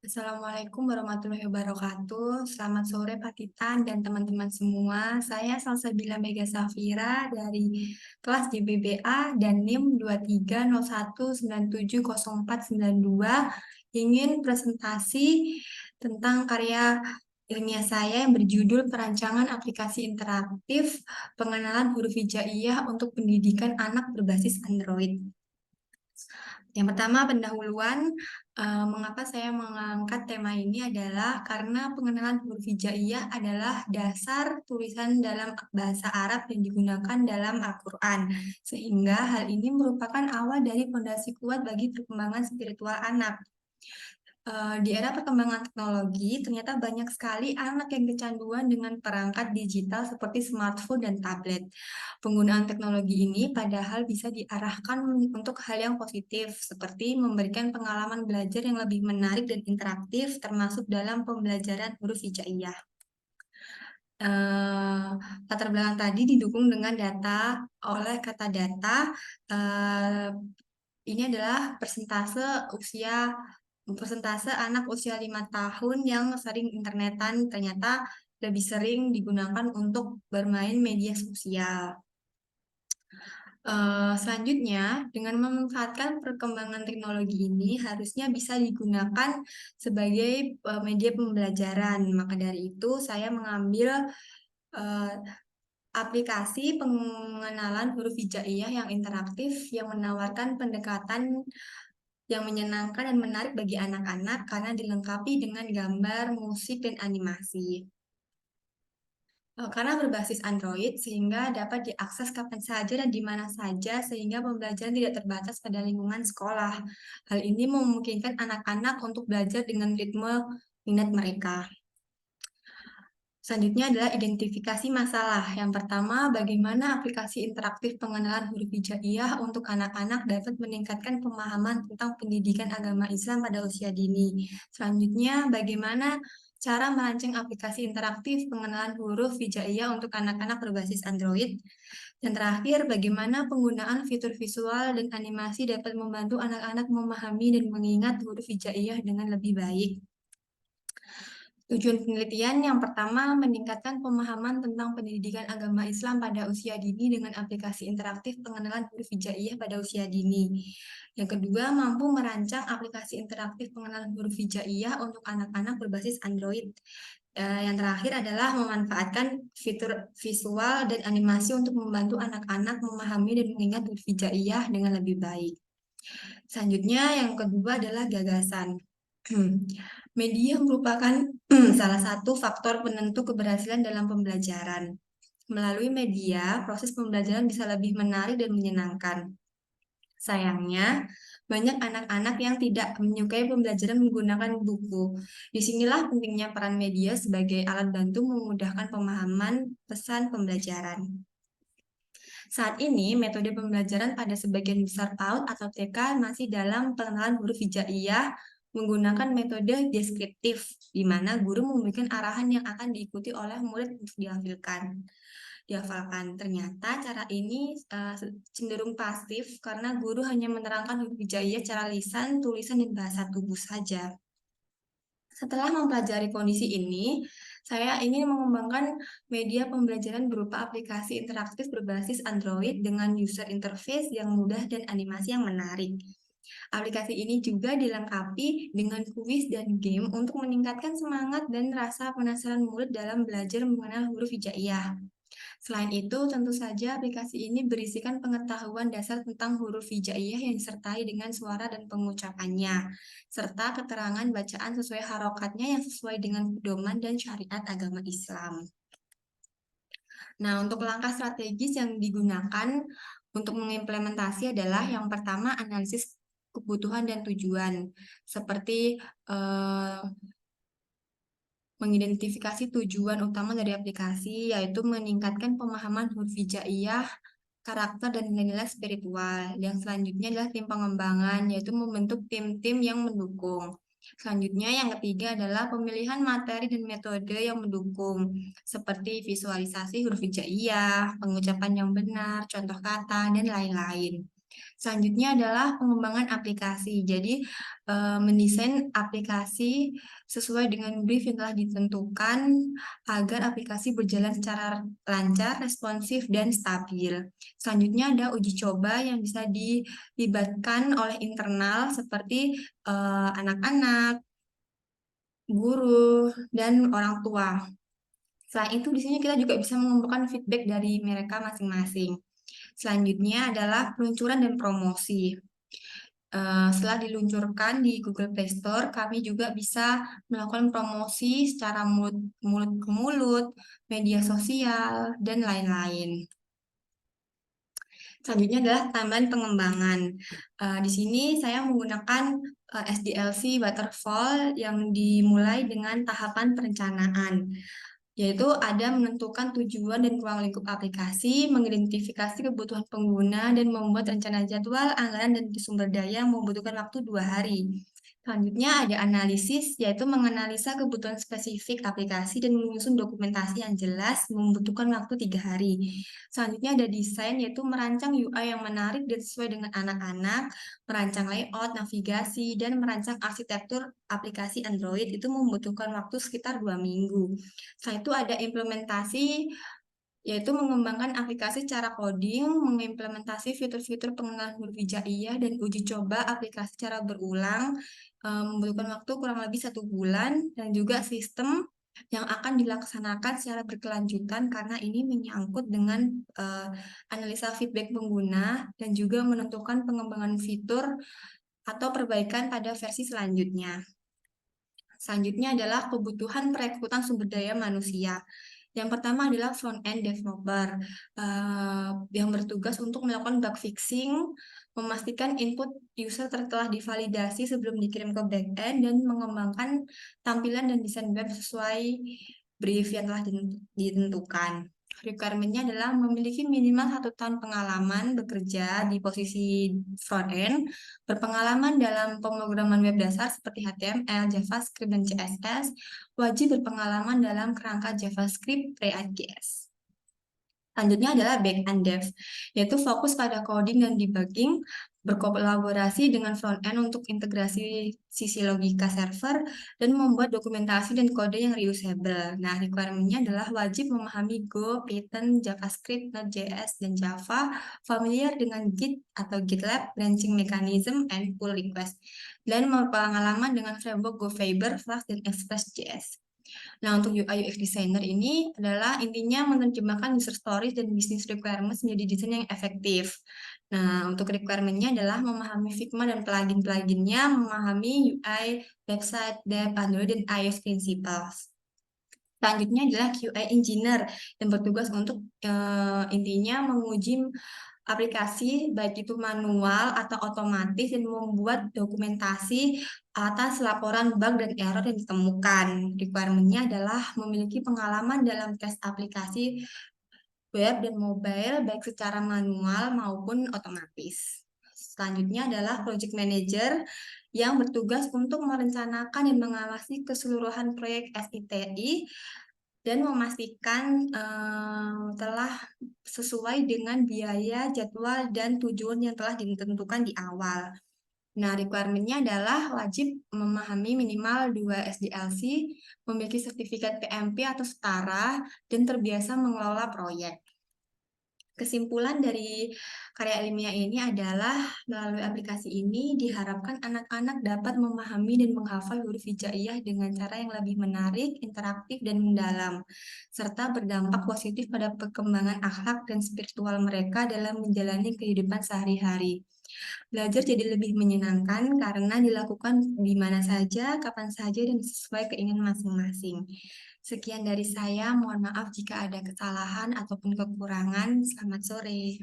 Assalamualaikum warahmatullahi wabarakatuh. Selamat sore Pak Titan dan teman-teman semua. Saya Salsabila Mega Safira dari kelas JBBA dan NIM 23019704992 ingin presentasi tentang karya ilmiah saya yang berjudul Perancangan Aplikasi Interaktif Pengenalan Huruf Hijaiyah untuk Pendidikan Anak Berbasis Android. Yang pertama, pendahuluan. Mengapa saya mengangkat tema ini adalah karena pengenalan huruf hijaiyah adalah dasar tulisan dalam bahasa Arab yang digunakan dalam Al-Quran. Sehingga hal ini merupakan awal dari fondasi kuat bagi perkembangan spiritual anak. Di era perkembangan teknologi, ternyata banyak sekali anak yang kecanduan dengan perangkat digital seperti smartphone dan tablet. Penggunaan teknologi ini padahal bisa diarahkan untuk hal yang positif, seperti memberikan pengalaman belajar yang lebih menarik dan interaktif, termasuk dalam pembelajaran huruf hijaiyah. Latar belakang tadi didukung dengan data oleh kata data. Ini adalah persentase anak usia 5 tahun yang sering internetan ternyata lebih sering digunakan untuk bermain media sosial. Selanjutnya, dengan memanfaatkan perkembangan teknologi ini harusnya bisa digunakan sebagai media pembelajaran. Maka dari itu, saya mengambil aplikasi pengenalan huruf hijaiyah yang interaktif yang menawarkan pendekatan yang menyenangkan dan menarik bagi anak-anak karena dilengkapi dengan gambar, musik, dan animasi. Karena berbasis Android, sehingga dapat diakses kapan saja dan di mana saja, sehingga pembelajaran tidak terbatas pada lingkungan sekolah. Hal ini memungkinkan anak-anak untuk belajar dengan ritme minat mereka. Selanjutnya adalah identifikasi masalah. Yang pertama, bagaimana aplikasi interaktif pengenalan huruf hijaiyah untuk anak-anak dapat meningkatkan pemahaman tentang pendidikan agama Islam pada usia dini. Selanjutnya, bagaimana cara merancang aplikasi interaktif pengenalan huruf hijaiyah untuk anak-anak berbasis Android. Dan terakhir, bagaimana penggunaan fitur visual dan animasi dapat membantu anak-anak memahami dan mengingat huruf hijaiyah dengan lebih baik. Tujuan penelitian yang pertama, meningkatkan pemahaman tentang pendidikan agama Islam pada usia dini dengan aplikasi interaktif pengenalan huruf hijaiyah pada usia dini. Yang kedua, mampu merancang aplikasi interaktif pengenalan huruf hijaiyah untuk anak-anak berbasis Android. Yang terakhir adalah memanfaatkan fitur visual dan animasi untuk membantu anak-anak memahami dan mengingat huruf hijaiyah dengan lebih baik. Selanjutnya, yang kedua adalah gagasan. Media merupakan salah satu faktor penentu keberhasilan dalam pembelajaran. Melalui media, proses pembelajaran bisa lebih menarik dan menyenangkan. Sayangnya, banyak anak-anak yang tidak menyukai pembelajaran menggunakan buku. Disinilah pentingnya peran media sebagai alat bantu memudahkan pemahaman pesan pembelajaran. Saat ini, metode pembelajaran pada sebagian besar PAUD atau TK masih dalam pengenalan huruf hijaiyah menggunakan metode deskriptif, di mana guru memberikan arahan yang akan diikuti oleh murid untuk dihafalkan. Ternyata cara ini cenderung pasif karena guru hanya menerangkan huruf hijaiyah secara lisan, tulisan, dan bahasa tubuh saja. Setelah mempelajari kondisi ini, saya ingin mengembangkan media pembelajaran berupa aplikasi interaktif berbasis Android dengan user interface yang mudah dan animasi yang menarik. Aplikasi ini juga dilengkapi dengan kuis dan game untuk meningkatkan semangat dan rasa penasaran murid dalam belajar mengenal huruf hijaiyah. Selain itu, tentu saja aplikasi ini berisikan pengetahuan dasar tentang huruf hijaiyah yang disertai dengan suara dan pengucapannya, serta keterangan bacaan sesuai harokatnya yang sesuai dengan pedoman dan syariat agama Islam. Nah, untuk langkah strategis yang digunakan untuk mengimplementasi adalah yang pertama analisis kebutuhan dan tujuan, seperti mengidentifikasi tujuan utama dari aplikasi, yaitu meningkatkan pemahaman huruf hijaiyah, karakter, dan nilai-nilai spiritual. Yang selanjutnya adalah tim pengembangan, yaitu membentuk tim-tim yang mendukung. Selanjutnya, yang ketiga adalah pemilihan materi dan metode yang mendukung, seperti visualisasi huruf hijaiyah, pengucapan yang benar, contoh kata, dan lain-lain. Selanjutnya adalah pengembangan aplikasi. Jadi, mendesain aplikasi sesuai dengan brief yang telah ditentukan agar aplikasi berjalan secara lancar, responsif, dan stabil. Selanjutnya ada uji coba yang bisa dilibatkan oleh internal seperti anak-anak, guru, dan orang tua. Selain itu, di sini kita juga bisa mengumpulkan feedback dari mereka masing-masing. Selanjutnya adalah peluncuran dan promosi. Setelah diluncurkan di Google Play Store, kami juga bisa melakukan promosi secara mulut, mulut ke mulut, media sosial, dan lain-lain. Selanjutnya adalah tambahan pengembangan. Di sini saya menggunakan SDLC Waterfall yang dimulai dengan tahapan perencanaan, yaitu ada menentukan tujuan dan ruang lingkup aplikasi, mengidentifikasi kebutuhan pengguna, dan membuat rencana jadwal, anggaran, dan sumber daya yang membutuhkan waktu 2 hari. Selanjutnya ada analisis, yaitu menganalisa kebutuhan spesifik aplikasi dan menyusun dokumentasi yang jelas, membutuhkan waktu 3 hari. Selanjutnya ada desain, yaitu merancang UI yang menarik dan sesuai dengan anak-anak, merancang layout, navigasi, dan merancang arsitektur aplikasi Android itu membutuhkan waktu sekitar 2 minggu. Setelah itu ada implementasi, yaitu mengembangkan aplikasi secara coding, mengimplementasi fitur-fitur pengenalan huruf hijaiyah, dan uji coba aplikasi secara berulang, membutuhkan waktu kurang lebih 1 bulan, dan juga sistem yang akan dilaksanakan secara berkelanjutan karena ini menyangkut dengan analisa feedback pengguna dan juga menentukan pengembangan fitur atau perbaikan pada versi selanjutnya. Selanjutnya adalah kebutuhan perekrutan sumber daya manusia. Yang pertama adalah front-end developer yang bertugas untuk melakukan bug fixing, memastikan input user telah divalidasi sebelum dikirim ke back-end, dan mengembangkan tampilan dan desain web sesuai brief yang telah ditentukan. Requirement-nya adalah memiliki minimal 1 tahun pengalaman bekerja di posisi front-end, berpengalaman dalam pemrograman web dasar seperti HTML, JavaScript, dan CSS, wajib berpengalaman dalam kerangka JavaScript, React.js. Selanjutnya adalah back-end dev, yaitu fokus pada coding dan debugging, berkolaborasi dengan front-end untuk integrasi sisi logika server, dan membuat dokumentasi dan kode yang reusable. Nah, requirement-nya adalah wajib memahami Go, Python, JavaScript, Node.js, dan Java, familiar dengan Git atau GitLab, branching mechanism, and pull request, dan berpengalaman dengan framework Go Fiber, Flask, dan Express.js. Nah, untuk UI UX designer ini adalah intinya menerjemahkan user stories dan business requirements menjadi desain yang efektif. Nah, untuk requirement-nya adalah memahami Figma dan plugin-pluginnya, memahami UI, website, dev, Android, dan iOS principles. Selanjutnya adalah QA engineer yang bertugas untuk intinya menguji aplikasi baik itu manual atau otomatis dan membuat dokumentasi atas laporan bug dan error yang ditemukan. Requirement-nya adalah memiliki pengalaman dalam tes aplikasi web dan mobile baik secara manual maupun otomatis. Selanjutnya adalah project manager yang bertugas untuk merencanakan dan mengawasi keseluruhan proyek SITI dan memastikan telah sesuai dengan biaya, jadwal, dan tujuan yang telah ditentukan di awal. Nah, requirement-nya adalah wajib memahami minimal 2 SDLC, memiliki sertifikat PMP atau setara, dan terbiasa mengelola proyek. Kesimpulan dari karya ilmiah ini adalah melalui aplikasi ini diharapkan anak-anak dapat memahami dan menghafal huruf hijaiyah dengan cara yang lebih menarik, interaktif, dan mendalam, serta berdampak positif pada perkembangan akhlak dan spiritual mereka dalam menjalani kehidupan sehari-hari. Belajar jadi lebih menyenangkan karena dilakukan di mana saja, kapan saja, dan sesuai keinginan masing-masing. Sekian dari saya, mohon maaf jika ada kesalahan ataupun kekurangan. Selamat sore.